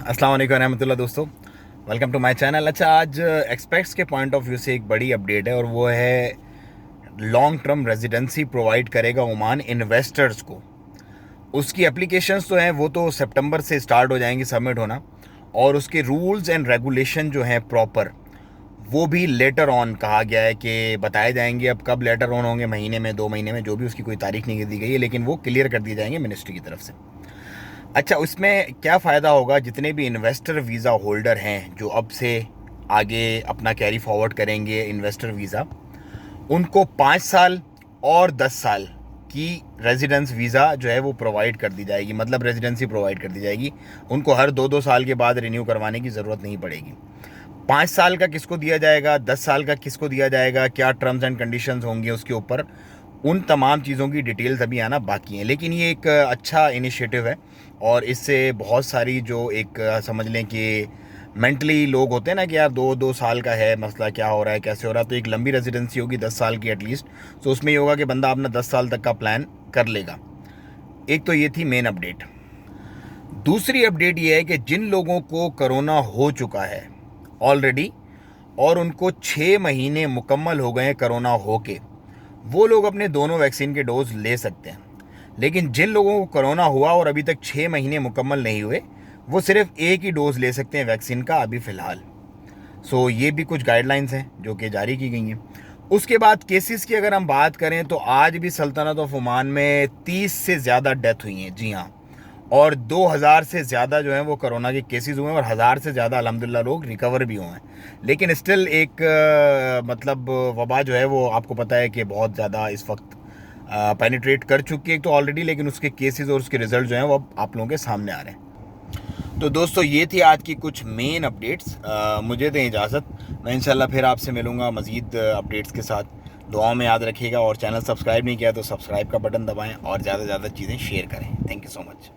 अस्सलाम वालेकुम रहमतुल्लाह दोस्तों, वेलकम टू माय चैनल। अच्छा, आज एक्सपेक्ट्स के पॉइंट ऑफ व्यू से एक बड़ी अपडेट है और वो है लॉन्ग टर्म रेजिडेंसी प्रोवाइड करेगा ओमान इन्वेस्टर्स को। उसकी एप्लीकेशंस तो हैं, वो तो सितंबर से स्टार्ट हो जाएंगी सबमिट होना, और उसके रूल्स एंड रेगुलेशन जो हैं प्रॉपर वो भी लेटर ऑन कहा गया है कि बताए जाएंगे। अब कब लेटर ऑन होंगे, महीने में, 2 महीने में, जो भी, उसकी कोई तारीख नहीं दी गई है, लेकिन वो क्लियर कर दिए जाएंगे मिनिस्ट्री की तरफ से। अच्छा, उसमें क्या फ़ायदा होगा? जितने भी इन्वेस्टर वीज़ा होल्डर हैं जो अब से आगे अपना कैरी फॉरवर्ड करेंगे इन्वेस्टर वीज़ा, उनको 5 साल और 10 साल की रेजिडेंस वीज़ा जो है वो प्रोवाइड कर दी जाएगी, मतलब रेजिडेंसी प्रोवाइड कर दी जाएगी। उनको हर 2-2 साल के बाद रिन्यू करवाने की ज़रूरत नहीं पड़ेगी। 5 साल का किसको दिया जाएगा, 10 साल का किसको दिया जाएगा, क्या टर्म्स एंड कंडीशंस होंगे उसके ऊपर, उन तमाम चीज़ों की डिटेल्स अभी आना बाकी हैं। लेकिन ये एक अच्छा इनिशिएटिव है और इससे बहुत सारी जो एक समझ लें कि मेंटली लोग होते हैं ना कि यार 2-2 साल का है मसला, क्या हो रहा है, कैसे हो रहा है, तो एक लंबी रेजिडेंसी होगी 10 साल की एटलीस्ट, तो उसमें ये होगा कि बंदा अपना 10 साल तक का प्लान कर लेगा। एक तो ये थी मेन अपडेट। दूसरी अपडेट ये है कि जिन लोगों को कोरोना हो चुका है ऑलरेडी और उनको 6 महीने मुकम्मल हो गए कोरोना होके, वो लोग अपने दोनों वैक्सीन के डोज ले सकते हैं। लेकिन जिन लोगों को कोरोना हुआ और अभी तक 6 महीने मुकम्मल नहीं हुए, वो सिर्फ एक ही डोज ले सकते हैं वैक्सीन का अभी फ़िलहाल। सो ये भी कुछ गाइडलाइंस हैं जो कि जारी की गई हैं। उसके बाद केसेस की अगर हम बात करें तो आज भी सल्तनत ऑफ ओमान में 30 से ज़्यादा डेथ हुई हैं, जी हाँ, और 2000 से ज़्यादा जो हैं वो कोरोना के केसेस हुए हैं और 1000 से ज़्यादा अल्हम्दुलिल्लाह लोग रिकवर भी हुए हैं। लेकिन स्टिल एक मतलब वबा जो है वो आपको पता है कि बहुत ज़्यादा इस वक्त पेनिट्रेट कर चुकी है तो ऑलरेडी, लेकिन उसके केसेस और उसके रिजल्ट जो हैं वो अब आप लोगों के सामने आ रहे हैं। तो दोस्तों ये थी आज की कुछ मेन अपडेट्स। मुझे दें इजाज़त, मैं इंशाल्लाह फिर आपसे मिलूँगा मज़ीद अपडेट्स के साथ। दुआओं में याद रखिएगा और चैनल सब्सक्राइब नहीं किया तो सब्सक्राइब का बटन दबाएं और ज़्यादा से ज़्यादा चीज़ें शेयर करें। Thank you so much.